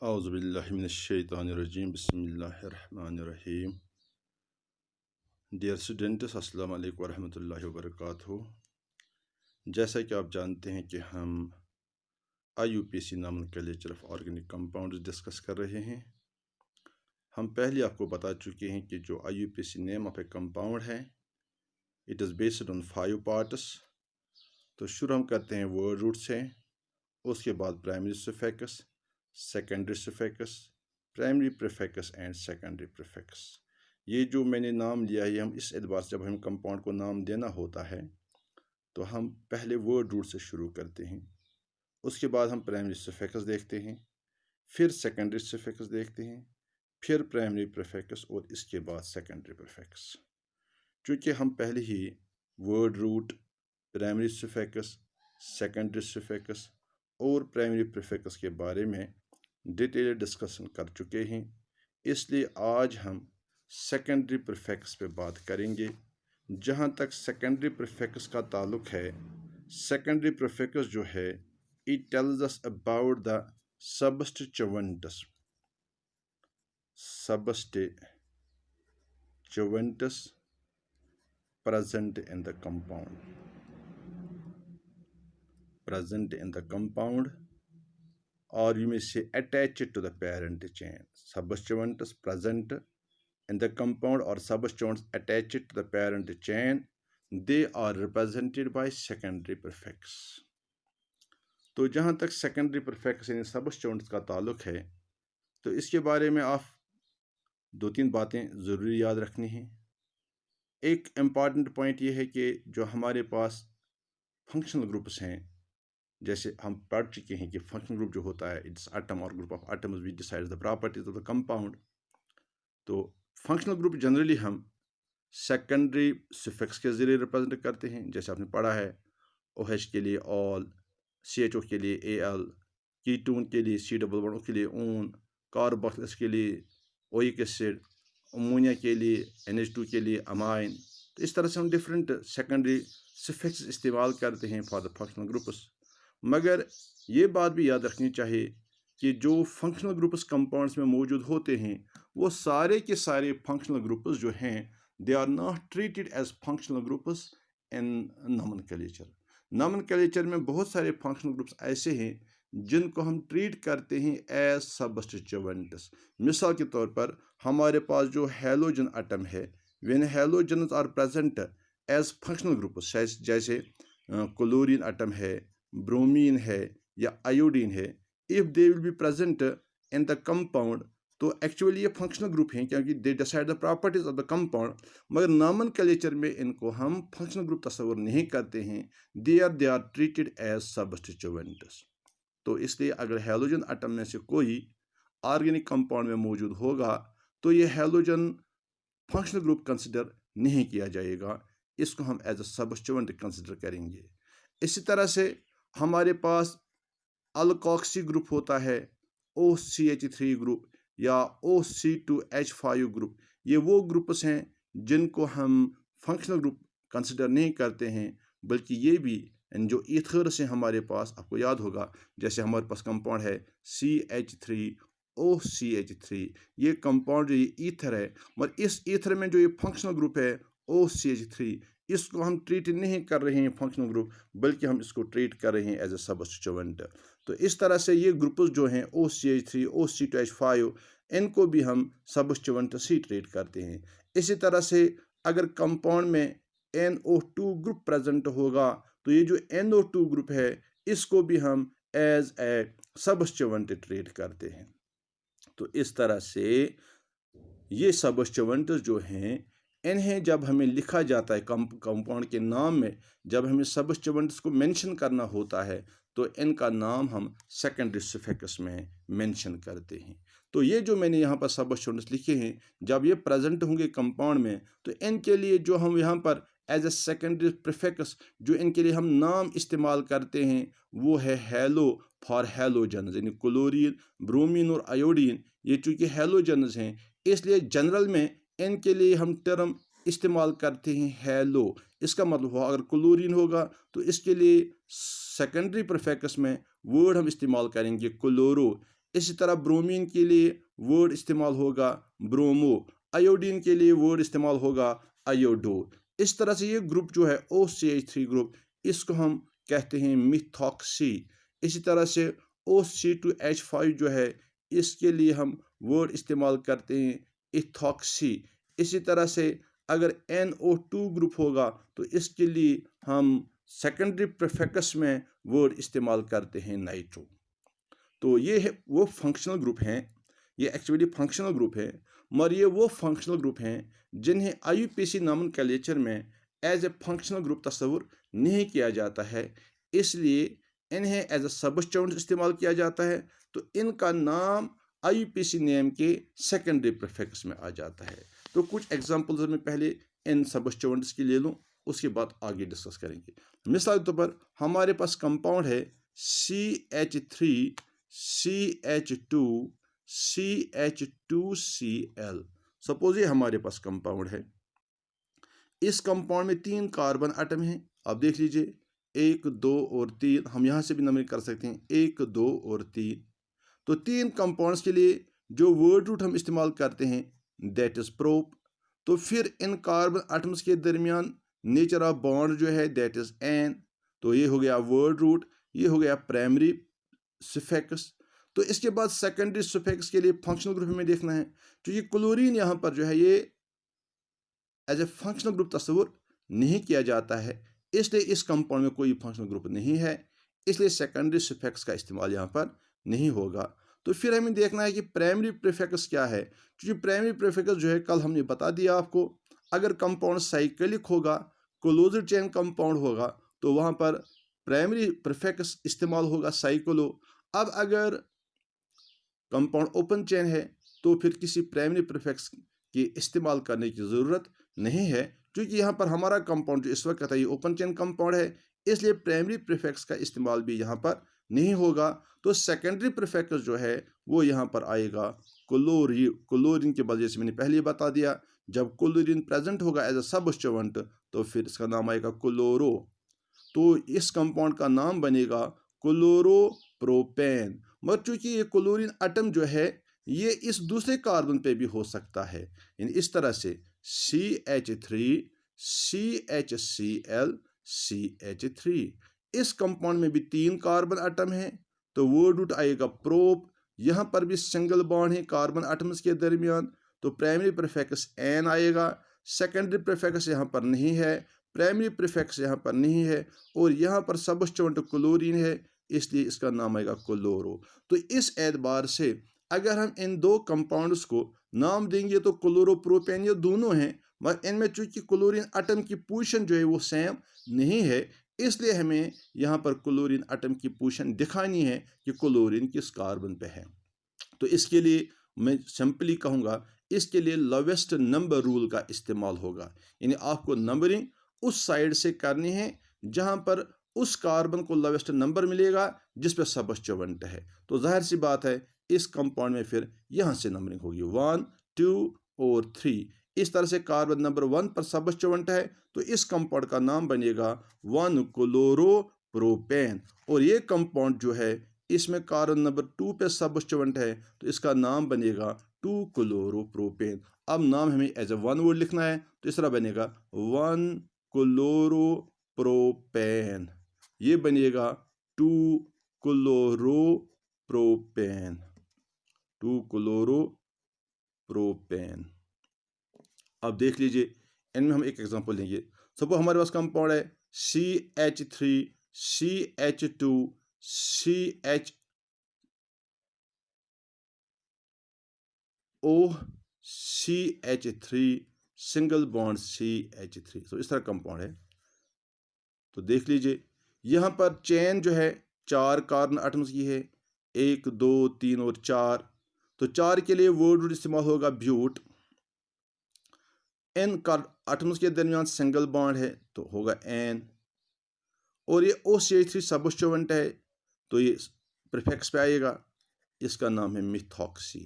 औज़ुबिल्लाहिमिनश्शैतानिर्रजीम बिस्मिल्लाहिर्रहमानिर्रहीम। Dear students, अस्सलाम वालेकुम वरहमतुल्लाहि वबरकातुहू। जैसा कि आप जानते हैं कि हम IUPAC nomenclature of organic compounds discuss कर रहे हैं। हम पहले आपको बता चुके हैं कि जो IUPAC name of a compound है, it is based on 5 parts. तो शुरू हम करते हैं वर्ड रूट से, उसके बाद primary suffix, secondary suffix, primary prefix and secondary prefix. ये जो मैंने नाम लिया है, हम इस एतबार से जब हम कंपाउंड को नाम देना होता है तो हम पहले वर्ड रूट से शुरू करते हैं, उसके बाद हम प्राइमरी सफिक्स देखते हैं, फिर सेकेंडरी सफिक्स देखते हैं, फिर प्राइमरी प्रीफिक्स और इसके बाद सेकेंडरी प्रीफिक्स। चूँकि हम पहले ही word root, primary suffix, secondary suffix और प्राइमरी प्रीफिक्स के बारे में डिटेल डिस्कशन कर चुके हैं, इसलिए आज हम सेकेंडरी प्रीफिक्स पे बात करेंगे। जहाँ तक सेकेंडरी प्रीफिक्स का ताल्लुक है, सेकेंडरी प्रीफिक्स जो है, it tells us about the substituents present in the compound, or you may say attached to the parent chain. Substituents present in the compound or substituents attached to the parent chain, they are represented by secondary prefix. तो जहाँ तक secondary prefix यानी सबस्टिट्यूएंट्स का ताल्लुक है, तो इसके बारे में आप 2-3 बातें ज़रूरी याद रखनी हैं। एक इम्पॉर्टेंट पॉइंट ये है कि जो हमारे पास फंक्शनल ग्रुप्स हैं, जैसे हम पढ़ चुके हैं कि फंक्शनल ग्रुप जो होता है, इट्स एटम और group of atoms which decides the properties of the compound. तो फंक्शनल ग्रुप जनरली हम सेकेंडरी सफिक्स के ज़रिए रिप्रेजेंट करते हैं। जैसे आपने पढ़ा है, OH के लिए ऑल, CHO के लिए Al, कीटोन के लिए C++, के लिए ऊन, कार्बोक्सिल के लिए ओइक एसिड, अमोनिया के लिए NH2 के लिए अमाइन। तो इस तरह से हम डिफरेंट सेकेंडरी सफिक्स इस्तेमाल करते हैं फॉर द फंक्शनल ग्रुप्स। मगर ये बात भी याद रखनी चाहिए कि जो फंक्शनल ग्रुप्स कंपाउंड्स में मौजूद होते हैं, वो सारे के सारे फंक्शनल ग्रुप्स जो हैं, they are not treated as functional groups in nomenclature. Nomenclature में बहुत सारे फंक्शनल ग्रुप्स ऐसे हैं जिनको हम ट्रीट करते हैं एज सबस्टिट्यूएंट्स। मिसाल के तौर पर हमारे पास जो हैलोजन एटम है, when halogens are present as functional groups, जैसे क्लोरीन एटम है, ब्रोमीन है या आयोडीन है, if they will be present in the compound, तो एक्चुअली ये फंक्शनल ग्रुप हैं क्योंकि they decide the properties of the compound. मगर नॉमेनक्लेचर में इनको हम फंक्शनल ग्रुप तस्वर नहीं करते हैं, they are treated as substituents. तो इसलिए अगर हैलोजन एटम में से कोई ऑर्गेनिक कंपाउंड में मौजूद होगा तो ये हैलोजन फंक्शनल ग्रुप कंसिडर नहीं किया जाएगा, इसको हम एज अ सबस्टिट्यूएंट कंसिडर करेंगे। इसी तरह से हमारे पास अल्कोक्सी ग्रुप होता है, OCH3 ग्रुप या OC2H5 ग्रुप। ये वो ग्रुप्स हैं जिनको हम फंक्शनल ग्रुप कंसिडर नहीं करते हैं, बल्कि ये भी जो ईथर से हमारे पास, आपको याद होगा, जैसे हमारे पास कंपाउंड है CH3OCH3, ये कंपाउंड जो ये ईथर है, मगर इस ईथर में जो ये फंक्शनल ग्रुप है OCH3, इसको हम ट्रीट नहीं कर रहे हैं फंक्शनल ग्रुप, बल्कि हम इसको ट्रीट कर रहे हैं एज ए सबस्टिट्यूएंट। तो इस तरह से ये ग्रुप्स जो हैं OCH3, OC2H5, इनको भी हम सबस्टिट्यूएंट से ट्रीट करते हैं। इसी तरह से अगर कंपाउंड में NO2 ग्रुप प्रेजेंट होगा तो ये जो NO2 ग्रुप है, इसको भी हम एज ए सबस्टिट्यूएंट ट्रीट करते हैं। तो इस तरह से ये सबस्टिट्यूएंट जो हैं, इन्हें जब हमें लिखा जाता है कंपाउंड के नाम में, जब हमें सबस्टिट्यूएंट्स को मेंशन करना होता है, तो इनका नाम हम सेकेंडरी सफिक्स में मेंशन करते हैं। तो ये जो मैंने यहाँ पर सबस्टिट्यूएंट्स लिखे हैं, जब ये प्रेजेंट होंगे कंपाउंड में, तो इनके लिए जो हम यहाँ पर एज ए सेकेंडरी प्रीफिक्स जो इनके लिए हम नाम इस्तेमाल करते हैं, वो है हैलो फॉर हैलोजन्स, यानी क्लोरीन, ब्रोमीन और आयोडीन। ये चूँकि हैलोजन्स हैं, इसलिए जनरल में इनके लिए हम टर्म इस्तेमाल करते हैं हैलो। इसका मतलब हो, अगर क्लोरीन होगा तो इसके लिए सेकेंडरी प्रीफिक्स में वर्ड हम इस्तेमाल करेंगे क्लोरो। इसी तरह ब्रोमीन के लिए वर्ड इस्तेमाल होगा ब्रोमो, आयोडीन के लिए वर्ड इस्तेमाल होगा आयोडो। इस तरह से ये ग्रुप जो है OCH3 ग्रुप, इसको हम कहते हैं मिथॉक्सी। इसी तरह से OC2H5 जो है, इसके लिए हम वर्ड इस्तेमाल करते हैं इथॉक्सी। इसी तरह से अगर NO2 ग्रुप होगा तो इसके लिए हम सेकेंडरी प्रीफिक्स में वर्ड इस्तेमाल करते हैं नाइट्रो। तो ये है वो फंक्शनल ग्रुप हैं, ये एक्चुअली फंक्शनल ग्रुप है, मगर ये वो फंक्शनल ग्रुप हैं जिन्हें IUPAC नॉमेनक्लेचर में एज ए फंक्शनल ग्रुप तस्वुर नहीं किया जाता है, इसलिए इन्हें एज ए सबस्टिट्यूएंट इस्तेमाल किया जाता है। तो इनका नाम IUPAC नेम के सेकेंडरी प्रीफिक्स में आ जाता है। तो कुछ एग्जांपल्स मैं पहले इन सबस्टिट्यूएंट्स की ले लूँ, उसके बाद आगे डिस्कस करेंगे। मिसाल के तौर पर हमारे पास कंपाउंड है CH3 CH2 CH2Cl। सपोज ये हमारे पास कंपाउंड है, इस कंपाउंड में 3 कार्बन एटम हैं। अब देख लीजिए 1 2 और 3, हम यहाँ से भी नंबरिंग कर सकते हैं 1 2 और 3। तो 3 कंपाउंड्स के लिए जो वर्ड रूट हम इस्तेमाल करते हैं दैट इज प्रोप। तो फिर इन कार्बन एटम्स के दरमियान नेचर ऑफ बॉन्ड जो है दैट इज एन। तो ये हो गया वर्ड रूट, ये हो गया प्राइमरी सफिक्स। तो इसके बाद सेकेंडरी सफिक्स के लिए फंक्शनल ग्रुप में देखना है, क्योंकि क्लोरीन यहाँ पर जो है ये एज ए फंक्शनल ग्रुप तस्वुर नहीं किया जाता है, इसलिए इस कंपाउंड में कोई फंक्शनल ग्रुप नहीं है, इसलिए सेकेंडरी सफिक्स का इस्तेमाल यहाँ पर नहीं होगा। तो फिर हमें देखना है कि प्राइमरी प्रीफिक्स क्या है, क्योंकि प्राइमरी प्रीफिक्स जो है कल हमने बता दिया आपको, अगर कंपाउंड साइक्लिक होगा, क्लोज्ड चेन कंपाउंड होगा, तो वहाँ पर प्राइमरी प्रीफिक्स इस्तेमाल होगा साइक्लो। अब अगर कंपाउंड ओपन चेन है तो फिर किसी प्राइमरी प्रीफिक्स की इस्तेमाल करने की ज़रूरत नहीं है, क्योंकि यहाँ पर हमारा कंपाउंड जो इस वक्त है ये ओपन चेन कंपाउंड है, इसलिए प्राइमरी प्रीफिक्स का इस्तेमाल भी यहाँ पर नहीं होगा। तो सेकेंडरी प्रीफिक्स जो है वो यहाँ पर आएगा क्लोरीन के बदले से मैंने पहले ही बता दिया, जब क्लोरीन प्रेजेंट होगा एज अ सबस्टिट्यूएंट तो फिर इसका नाम आएगा क्लोरो। तो इस कंपाउंड का नाम बनेगा क्लोरोप्रोपेन। मगर चूंकि ये क्लोरीन एटम जो है ये इस दूसरे कार्बन पे भी हो सकता है, यानी इस तरह से CH3 CHCl CH3। इस कंपाउंड में भी 3 कार्बन एटम है, तो वर्ड रूट आएगा प्रोप। यहाँ पर भी सिंगल बॉन्ड है कार्बन एटम्स के दरमियान, तो प्राइमरी प्रीफिक्स एन आएगा। सेकेंडरी प्रीफिक्स यहाँ पर नहीं है, प्राइमरी प्रीफिक्स यहाँ पर नहीं है, और यहाँ पर सबस्टिट्यूएंट क्लोरीन है, इसलिए इसका नाम आएगा क्लोरो। तो इस एतबार से अगर हम इन दो कंपाउंड्स को नाम देंगे तो क्लोरोप्रोपेन ये दोनों हैं, मगर इनमें चूंकि क्लोरीन एटम की पोजीशन जो है वो सेम नहीं है, इसलिए हमें यहाँ पर क्लोरीन एटम की पोजीशन दिखानी है कि क्लोरीन किस कार्बन पे है। तो इसके लिए मैं सिंपली कहूँगा, इसके लिए लोवेस्ट नंबर रूल का इस्तेमाल होगा, यानी आपको नंबरिंग उस साइड से करनी है जहाँ पर उस कार्बन को लोवेस्ट नंबर मिलेगा जिस पे सबस्टिट्यूएंट है। तो जाहिर सी बात है इस कंपाउंड में फिर यहाँ से नंबरिंग होगी 1 2 और 3। इस तरह से कार्बन नंबर 1 पर सबस्टिट्यूएंट है, तो इस कंपाउंड का नाम बनेगा 1 क्लोरोप्रोपेन। और ये कंपाउंड जो है इसमें कार्बन नंबर 2 पे सबस्टिट्यूएंट है, तो इसका नाम बनेगा 2 क्लोरोप्रोपेन। अब नाम हमें एज ए वन वर्ड लिखना है, तो इस तरह बनेगा 1 क्लोरोप्रोपेन, ये बनेगा 2 क्लोरोप्रोपेन 2 क्लोरोप्रोपेन। अब देख लीजिए इनमें हम एक एग्जांपल लेंगे। सपोज हमारे पास कंपाउंड है CH3 CH2 CHO CH3 single bond CH3। तो इस तरह कंपाउंड है। तो देख लीजिए यहाँ पर चेन जो है 4 कार्बन एटम्स की है, 1 2 3 और 4। तो 4 के लिए वर्ड रूट इस्तेमाल होगा ब्यूट। एन एटम्स के दरमियान सिंगल बॉन्ड है तो होगा एन, और ये OCH3 सबस्टिट्यूएंट है तो ये प्रीफिक्स पे आएगा, इसका नाम है मिथॉक्सी।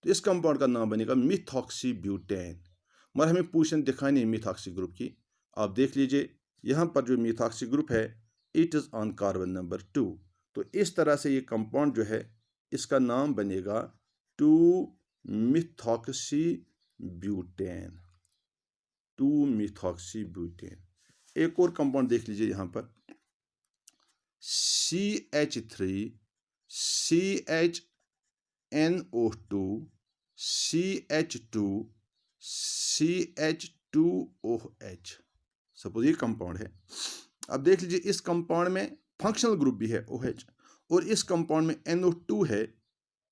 तो इस कंपाउंड का नाम बनेगा मिथॉक्सी ब्यूटेन। मगर हमें पोजीशन दिखानी है मिथॉक्सी ग्रुप की। आप देख लीजिए यहाँ पर जो मिथॉक्सी ग्रुप है it is on carbon number 2। तो इस तरह से ये कंपाउंड जो है इसका नाम बनेगा 2 मिथॉक्सी ब्यूटेन। 2 methoxy butane. एक और कंपाउंड देख लीजिए यहाँ पर, CH3 CHNO2 CH2 CH2OH। Suppose ये कंपाउंड है। अब देख लीजिए इस कंपाउंड में फंक्शनल ग्रुप भी है OH, और इस कंपाउंड में NO2 है,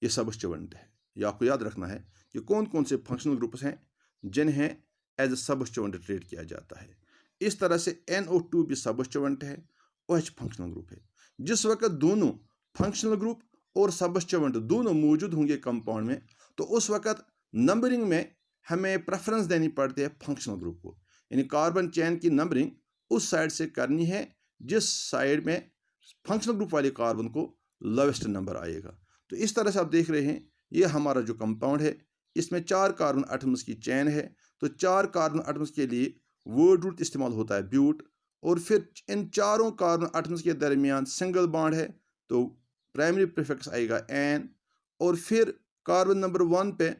ये सबस्टिट्यूएंट है। ये आपको याद रखना है कि कौन कौन से फंक्शनल ग्रुप्स हैं जिन्हें एज ए सबस्टिट्यूएंट ट्रीट किया जाता है। इस तरह से NO2 भी सबस्टिट्यूएंट है, OH फंक्शनल ग्रुप है। जिस वक्त दोनों फंक्शनल ग्रुप और सबस्टिट्यूएंट दोनों मौजूद होंगे कंपाउंड में, तो उस वक्त नंबरिंग में हमें प्रेफरेंस देनी पड़ती है फंक्शनल ग्रुप को, यानी कार्बन चेन की नंबरिंग उस साइड से करनी है जिस साइड में फंक्शनल ग्रुप वाले कार्बन को लोवेस्ट नंबर आएगा। तो इस तरह से आप देख रहे हैं ये हमारा जो कंपाउंड है, इसमें 4 कार्बन एटम्स की चेन है। तो 4 कार्बन एटम्स के लिए वर्ड रूट इस्तेमाल होता है ब्यूट, और फिर इन चारों कार्बन एटम्स के दरमियान सिंगल बॉन्ड है, तो प्राइमरी प्रीफिक्स आएगा एन, और फिर कार्बन नंबर 1 पे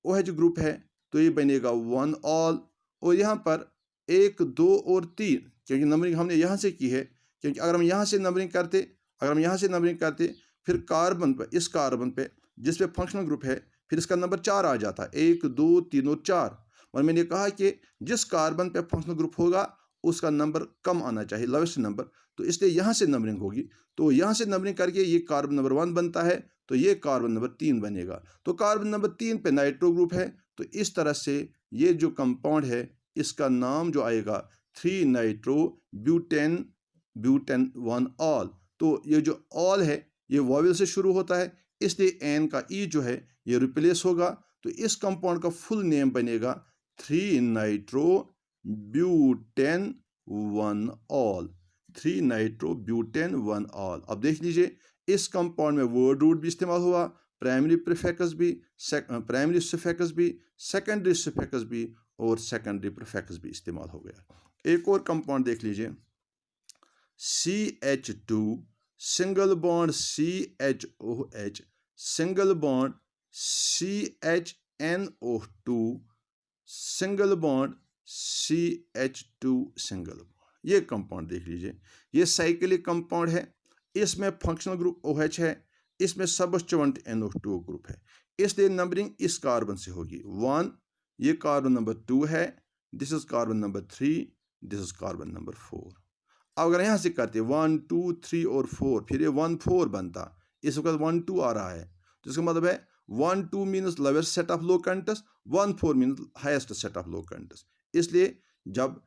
OH ग्रुप है, तो ये बनेगा 1 ऑल। और यहाँ पर 1 2 और 3, क्योंकि नंबरिंग हमने यहाँ से की है, क्योंकि अगर हम यहाँ से नंबरिंग करते फिर कार्बन पर, इस कार्बन पे जिस पे फंक्शनल ग्रुप है, फिर इसका नंबर 4 आ जाता है, 1 2 3 और 4। और मैंने कहा कि जिस कार्बन पे फंक्शनल ग्रुप होगा उसका नंबर कम आना चाहिए, लोवेस्ट नंबर, तो इसलिए यहाँ से नंबरिंग होगी। तो यहाँ से नंबरिंग करके ये कार्बन नंबर 1 बनता है, तो ये कार्बन नंबर 3 बनेगा। तो कार्बन नंबर 3 पे नाइट्रो ग्रुप है। तो इस तरह से ये जो कंपाउंड है इसका नाम जो आएगा 3 नाइट्रो ब्यूटेन, ब्यूटेन 1 ऑल। तो ये जो ऑल है ये वॉवेल से शुरू होता है, इसलिए एन का ई जो है ये रिप्लेस होगा। तो इस कंपाउंड का फुल नेम बनेगा 3 nitro butane 1 all. 3 nitro butane 1 all. अब देख लीजिए इस कंपाउंड में वर्ड रूट भी इस्तेमाल हुआ, प्राइमरी प्रीफिक्स भी, प्राइमरी सफिक्स भी, सेकेंडरी सफिक्स भी, और सेकेंडरी प्रीफिक्स भी इस्तेमाल हो गया। एक और कंपाउंड देख लीजिए, CH2 single bond CHOH single bond CHNO2 single bond CH2 single bond. ये कंपाउंड देख लीजिए, ये साइक्लिक कंपाउंड है, इसमें फंक्शनल ग्रुप OH है, इसमें सबस्टिट्यूएंट NO2 ग्रुप है, इसलिए नंबरिंग इस कार्बन से होगी 1, ये कार्बन नंबर 2 है, this is carbon number 3, this is carbon number 4। अब अगर यहाँ से करते 1 2 3 और 4, फिर ये 1 4 बनता, इस वक्त 1 2 आ रहा है, तो इसका मतलब है 1 2 means lowest set of locants, 1 4 means highest set of locants. इसलिए जब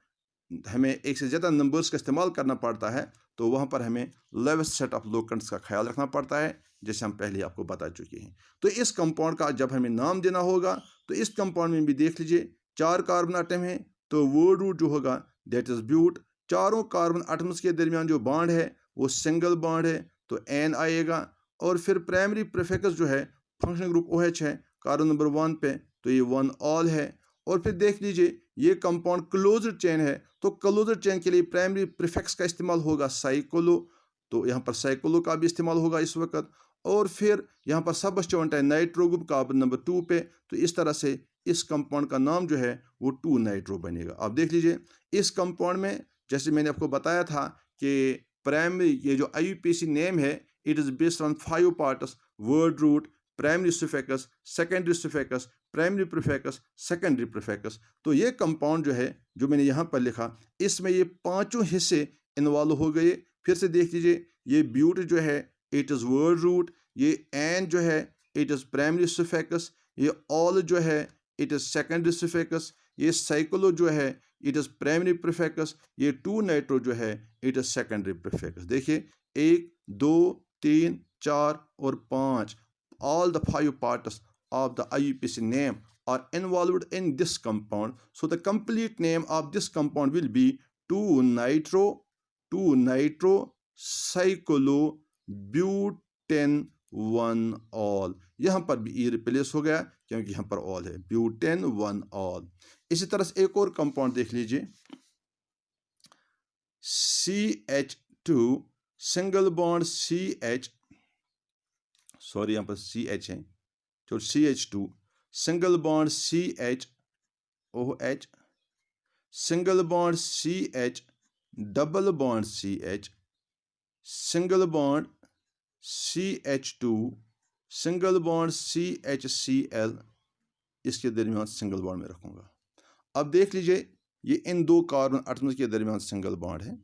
हमें एक से ज़्यादा नंबर्स का इस्तेमाल करना पड़ता है तो वहाँ पर हमें लोवेस्ट सेट ऑफ लोकेंट्स का ख्याल रखना पड़ता है, जैसे हम पहले आपको बता चुके हैं। तो इस कंपाउंड का जब हमें नाम देना होगा तो इस कंपाउंड में भी देख लीजिए 4 कार्बन आटम है, तो वर्ड रूट जो होगा दैट इज ब्यूट। चारों कार्बन आटम्स के दरमियान जो बॉन्ड है वो सिंगल बॉन्ड है, तो एन आएगा। और फिर प्राइमरी प्रीफिक्स जो है फंक्शनल ग्रुप OH है कार्बन नंबर 1 पे, तो ये 1 ऑल है। और फिर देख लीजिए ये कंपाउंड क्लोज्ड चेन है, तो क्लोज्ड चेन के लिए प्राइमरी प्रीफिक्स का इस्तेमाल होगा साइक्लो, तो यहाँ पर साइक्लो का भी इस्तेमाल होगा इस वक्त। और फिर यहाँ पर सबस्टिट्यूएंट है नाइट्रो ग्रुप कार्बन नंबर 2 पे, तो इस तरह से इस कंपाउंड का नाम जो है वो 2 नाइट्रो बनेगा। आप देख लीजिए इस कंपाउंड में जैसे मैंने आपको बताया था कि प्राइमरी ये जो IUPAC नेम है it is based on 5 parts, word root, primary suffix, secondary suffix, primary prefix, secondary prefix. तो ये कंपाउंड जो है जो मैंने यहाँ पर लिखा इसमें ये 5 हिस्से इन्वॉल्व हो गए। फिर से देख लीजिए ये ब्यूट जो है इट इज़ वर्ड रूट, ये एन जो है इट इज़ प्राइमरी सफिक्स, ये ऑल जो है इट इज़ सेकेंडरी सफिक्स, ये साइक्लो जो है इट इज़ प्राइमरी प्रीफिक्स, ये 2 नाइट्रो जो है इट इज़ सेकेंडरी प्रीफिक्स। देखिए 1 2 3 4 और 5, all the 5 parts of the IUPAC name are involved in this compound. So the complete name of this compound will be 2 nitro cyclobutane 1 all. यहाँ पर भी ई replace हो गया क्योंकि यहाँ पर ऑल है, ब्यूटेन 1 ऑल। इसी तरह से एक और कंपाउंड देख लीजिए, CH2 single bond CH, sorry यहाँ पर CH है, तो CH2, single bond CH OH, single bond CH, double bond CH, single bond CH2, single bond CHCl, इसके दरमियान सिंगल बॉन्ड में रखूँगा। अब देख लीजिए, ये इन दो कार्बन एटम्स के दरमियान सिंगल बॉन्ड है।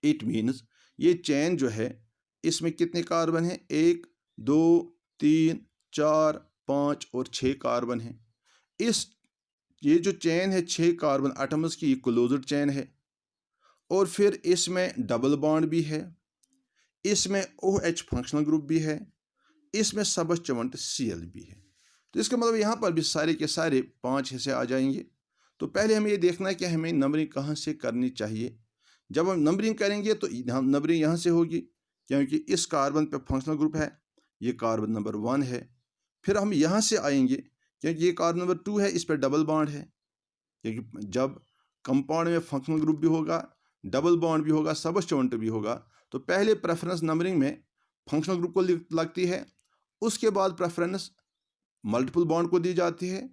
इट मीन्स ये चेन जो है इसमें कितने कार्बन हैं? 1 2 3 4 5 और 6 कार्बन हैं। ये जो चेन है 6 कार्बन एटम्स की, ये क्लोज्ड चेन है। और फिर इसमें डबल बॉन्ड भी है, इसमें OH फंक्शनल ग्रुप भी है, इसमें सबस्टिट्यूएंट Cl भी है। तो इसका मतलब यहाँ पर भी सारे के सारे 5 हिस्से आ जाएंगे। तो पहले हमें ये देखना है कि हमें नंबरिंग कहाँ से करनी चाहिए। जब हम नंबरिंग करेंगे तो हम नंबरिंग यहाँ से होगी, क्योंकि इस कार्बन पे फंक्शनल ग्रुप है, ये कार्बन नंबर 1 है। फिर हम यहाँ से आएंगे क्योंकि ये कार्बन नंबर 2 है, इस पर डबल बॉन्ड है, क्योंकि जब कंपाउंड में फंक्शनल ग्रुप भी होगा, डबल बॉन्ड भी होगा, सबस्टिट्यूएंट भी होगा, तो पहले प्रेफरेंस नंबरिंग में फंक्शनल ग्रुप को लगती है, उसके बाद प्रेफरेंस मल्टीपल बॉन्ड को दी जाती है,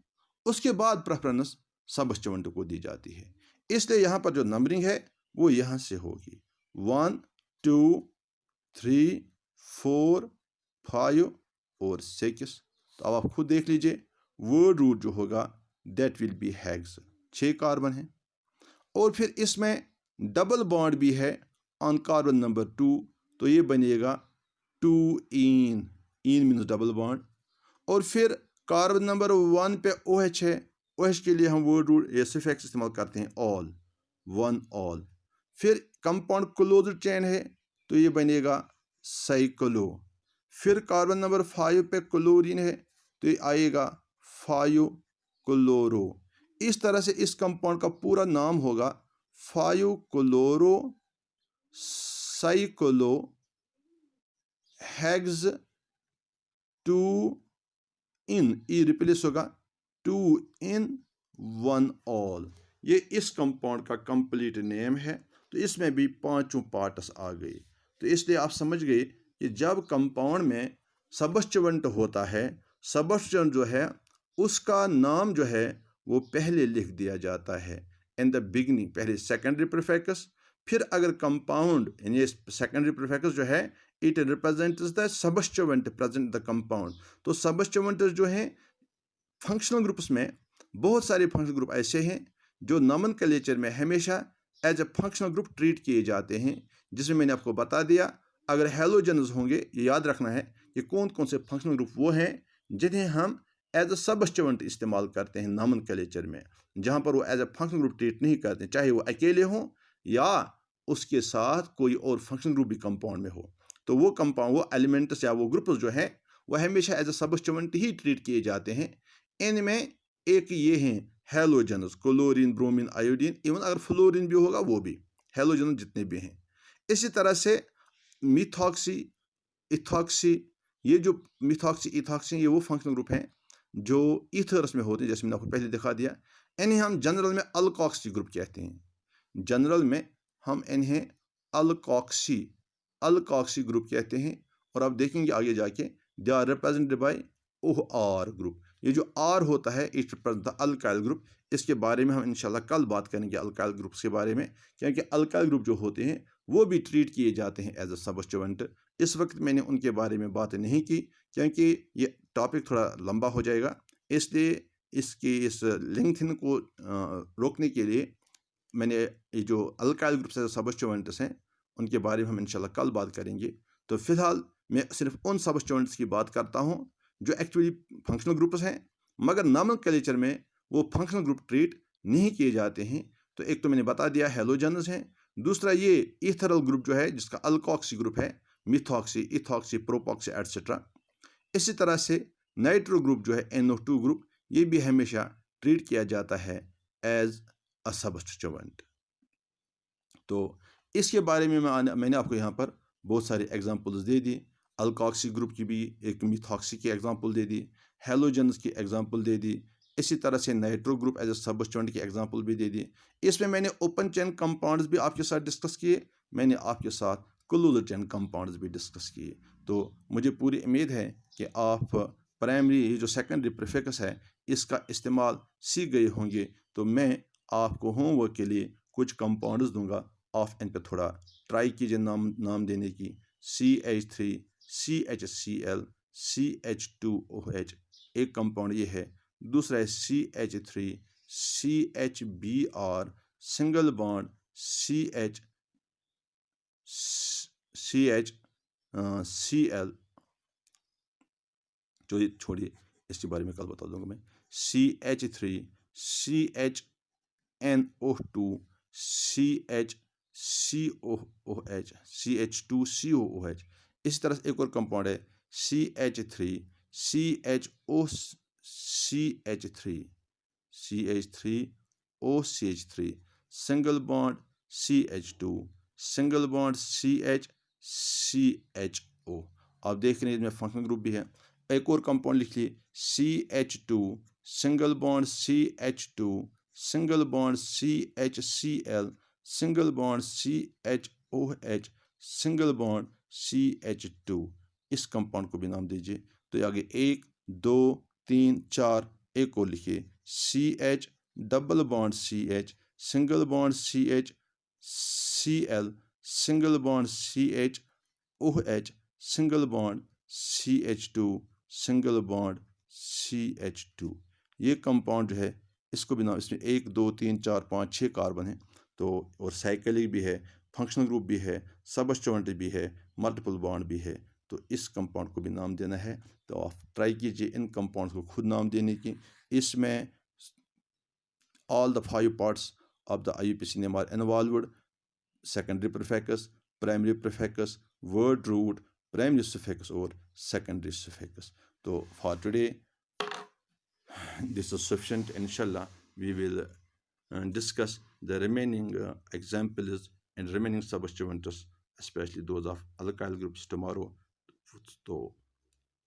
उसके बाद प्रेफरेंस सबस्टिट्यूएंट को दी जाती है। इसलिए यहाँ पर जो नंबरिंग है वो यहाँ से होगी 1 2 3 4 5 और 6। तो अब आप खुद देख लीजिए, वर्ड रूट जो होगा that will be hex, 6 carbon है। और फिर इसमें डबल बॉन्ड भी है ऑन कार्बन नंबर 2, तो ये बनेगा 2 इन, इन मीन्स डबल बॉन्ड। और फिर कार्बन नंबर 1 पे OH है, OH के लिए हम वर्ड रूट या सिफिक्स इस्तेमाल करते हैं ऑल, 1 ऑल। फिर कंपाउंड क्लोज्ड चेन है, तो ये बनेगा साइक्लो। फिर कार्बन नंबर 5 पे क्लोरीन है, तो ये आएगा 5 क्लोरो। इस तरह से इस कंपाउंड का पूरा नाम होगा 5 क्लोरो साइक्लो हेक्स 2 इन, ई रिप्लेस होगा 2 इन 1 ऑल। ये इस कंपाउंड का कंप्लीट नेम है। तो इसमें भी 5 पार्ट्स आ गए। तो इसलिए आप समझ गए कि जब कंपाउंड में सबस्टिट्यूएंट होता है, सबस्टिट्यूएंट जो है उसका नाम जो है वो पहले लिख दिया जाता है इन द बिगनिंग, पहले सेकेंडरी प्रीफिक्स। फिर अगर कंपाउंड यानी सेकेंडरी प्रीफिक्स जो है it represents the substituent present the compound. तो सबस्टिट्यूएंट जो हैं फंक्शनल ग्रुप्स में, बहुत सारे फंक्शनल ग्रुप ऐसे हैं जो नोमेनक्लेचर में हमेशा as a functional group treat किए जाते हैं, जिसमें मैंने आपको बता दिया। अगर हेलोजन्स होंगे, ये याद रखना है कि कौन कौन से फंक्शनल ग्रुप वो हैं जिन्हें हम एज ए सबस्टिट्यूएंट इस्तेमाल करते हैं नोमेनक्लेचर में, जहाँ पर वो as a functional group treat नहीं करते, चाहे वो अकेले हों या उसके साथ कोई और फंक्शनल ग्रुप भी कंपाउंड में हो। तो वो कंपाउंड, वो एलिमेंट्स या वो ग्रुप्स जो है वह हमेशा एज ए सबस्टिट्यूएंट ही ट्रीट किए जाते हैं। इनमें एक ये हैं halogens, chlorine, bromine, iodine, even अगर फ्लोरीन भी होगा वो भी, हेलोजन जितने भी हैं। इसी तरह से मिथॉक्सी, इथॉक्सी, ये जो मिथॉक्सी इथॉक्सी ये वो फंक्शनल ग्रुप हैं जो ईथर्स में होते हैं, जैसे मैंने आपको पहले दिखा दिया। इन्हें हम जनरल में अल्कॉक्सी ग्रुप कहते हैं। जनरल में हम इन्हें अल्कॉक्सी ग्रुप कहते हैं। और आप देखेंगे आगे जाके they are represented by OR group. ये जो R होता है it represent the alkyl group. इसके बारे में हम इंशाल्लाह कल बात करेंगे अल्काइल ग्रुप्स के बारे में, क्योंकि अल्काइल ग्रुप जो होते हैं वो भी ट्रीट किए जाते हैं एज अ सबस्टिट्यूएंट। इस वक्त मैंने उनके बारे में बात नहीं की क्योंकि ये टॉपिक थोड़ा लंबा हो जाएगा, इसलिए इस लेंथन को रोकने के लिए मैंने ये जो अल्काइल ग्रुप्स एज सबस्टिट्यूएंट्स हैं उनके बारे में हम इंशाल्लाह कल बात करेंगे। तो फिलहाल मैं सिर्फ उन सबस्टिट्यूएंट्स की बात करता हूँ जो एक्चुअली फंक्शनल ग्रुप्स हैं, मगर नोमेनक्लेचर में वो फंक्शनल ग्रुप ट्रीट नहीं किए जाते हैं। तो एक तो मैंने बता दिया हेलोजन्स हैं, दूसरा ये ईथरल ग्रुप जो है जिसका अल्कॉक्सी ग्रुप है, मिथॉक्सी, इथॉक्सी, प्रोपॉक्सी एटसेट्रा। इसी तरह से नाइट्रो ग्रुप जो है NO2 ग्रुप, ये भी हमेशा ट्रीट किया जाता है एज अ सबस्टिट्यूएंट। तो इसके बारे में मैंने आपको यहाँ पर बहुत सारे एग्जांपल्स दे दी। अल्कॉक्सी ग्रुप की भी एक, मिथॉक्सी की एग्जांपल दे दी, हेलोजन्स की एग्जांपल दे दी, इसी तरह से नाइट्रो ग्रुप एज ए सबस्टिट्यूएंट की एग्जांपल भी दे दी। इसमें मैंने ओपन चेन कंपाउंड्स भी आपके साथ डिस्कस किए, मैंने आपके साथ क्लोज्ड चेन कंपाउंड्स भी डिस्कस किए। तो मुझे पूरी उम्मीद है कि आप प्राइमरी जो सेकेंडरी प्रीफिक्स है इसका इस्तेमाल सीख गए होंगे। तो मैं आपको होमवर्क के लिए कुछ कंपाउंड्स दूंगा, आप इन पर थोड़ा ट्राई कीजिए नाम देने की। CH3, CHCl, CH2OH एक कंपाउंड ये है। दूसरा है CH3, CHBr, single bond CHCl, जो ये छोड़िए इसके बारे में कल बता दूंगा मैं। CH3, CHNO2, CHCOOH, CH2COOH। इस तरह से एक और कंपाउंड है CH3, CHOCH3, single bond CH2, single bond CHCHO। आप देख रहे हैं इसमें फंक्शनल ग्रुप भी है। एक और कंपाउंड लिख लिए CH2, single bond CH2, single bond CHCl, single bond CHOH, single bond CH2। इस कंपाउंड को भी नाम दीजिए। तो आगे 1 2 3 4 एक और लिखिए CH, double bond CH, single bond CHCl, single bond CHOH, single bond CH2, single bond CH2। ये कंपाउंड जो है इसको भी नाम, इसमें 1 2 3 4 5 6 कार्बन है। तो और साइक्लिक भी है, फंक्शनल ग्रुप भी है, सबस्टिट्यूएंट भी है, मल्टीपल बॉन्ड भी है। तो इस कंपाउंड को भी नाम देना है। तो आप ट्राई कीजिए इन कंपाउंड्स को खुद नाम देने की। इसमें all the 5 parts of the IUPAC name are involved: secondary prefix, primary prefix, word root, primary suffix or secondary suffix. So for today this is sufficient. Inshallah we will discuss the remaining examples and remaining substituents, especially those of alkyl groups tomorrow. तो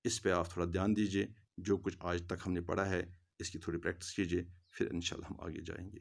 इस पे आप थोड़ा ध्यान दीजिए। जो कुछ आज तक हमने पढ़ा है इसकी थोड़ी प्रैक्टिस कीजिए, फिर इंशाल्लाह हम आगे जाएंगे।